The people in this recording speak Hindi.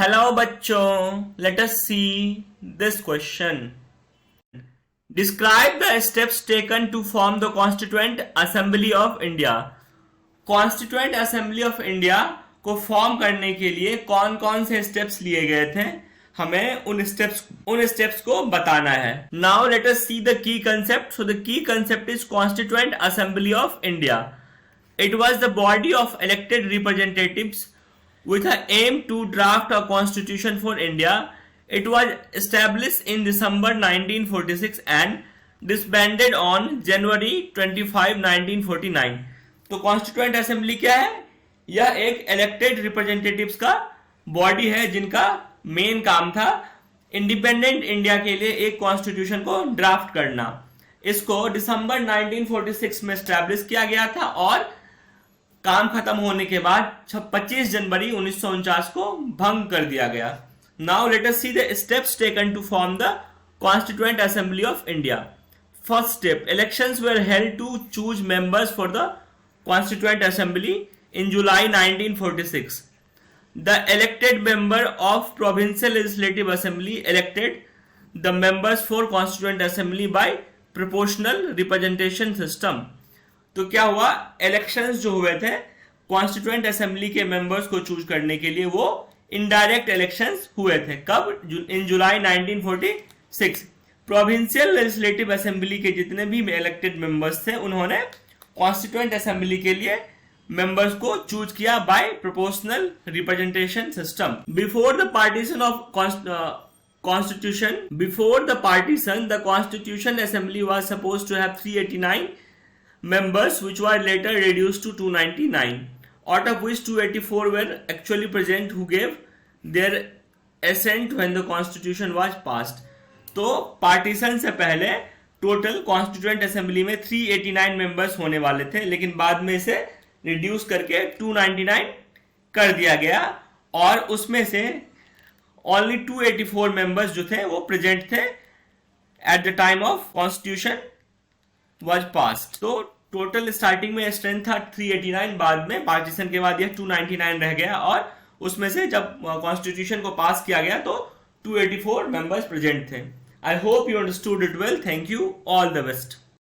Hello बच्चों, let us see this question. Describe the steps taken to form the Constituent Assembly of India. Constituent Assembly of India को फॉर्म करने के लिए कौन कौन से स्टेप्स लिए गए थे, हमें उन स्टेप्स को बताना है. Now let us see the key concept. So the key concept is Constituent Assembly of India. It was the body of elected representatives with an aim to draft a constitution for India. It was established in December 1946 and disbanded on January 25, 1949. तो कॉन्स्टिट्यूएंट असेंबली क्या है? यह एक इलेक्टेड रिप्रेजेंटेटिव्स का बॉडी है जिनका मेन काम था इंडिपेंडेंट इंडिया के लिए एक कॉन्स्टिट्यूशन को ड्राफ्ट करना. इसको दिसंबर 1946 में स्टैब्लिश किया गया था और काम खत्म होने के बाद 25 जनवरी 1949 को भंग कर दिया गया. Now let us see the steps taken to form the constituent assembly of India. First step, elections were held to choose members for the constituent assembly in July 1946. The elected member of provincial legislative assembly elected the members for constituent assembly by proportional representation system. तो क्या हुआ, इलेक्शंस जो हुए थे कॉन्स्टिट्यूएंट असेंबली के मेंबर्स को चूज करने के लिए वो इनडायरेक्ट इलेक्शंस हुए थे. कब? इन जुलाई 1946. प्रोविंशियल लेजिस्लेटिव असेंबली के जितने भी इलेक्टेड मेंबर्स थे उन्होंने कॉन्स्टिट्यूएंट असेंबली के लिए मेंबर्स को चूज किया by proportional representation system. Before the partition of constitution the constitution assembly was supposed to have 389 members, which were later reduced to 299, out of which 284 were actually present who gave their assent when the constitution was passed. तो पार्टीशन से पहले टोटल कॉन्स्टिट्यूएंट असेंबली में 389 मेंबर्स होने वाले थे, लेकिन बाद में इसे रिड्यूस करके 299 कर दिया गया और उसमें से ओनली 284 मेंबर्स जो थे वो प्रेजेंट थे at the time of constitution was passed. तो टोटल स्टार्टिंग में स्ट्रेंथ था 389, बाद में पार्टीशन के बाद यह 299 रह गया और उसमें से जब कॉन्स्टिट्यूशन को पास किया गया तो 284 मेंबर्स प्रेजेंट थे. I hope you understood it well. Thank you. All the best.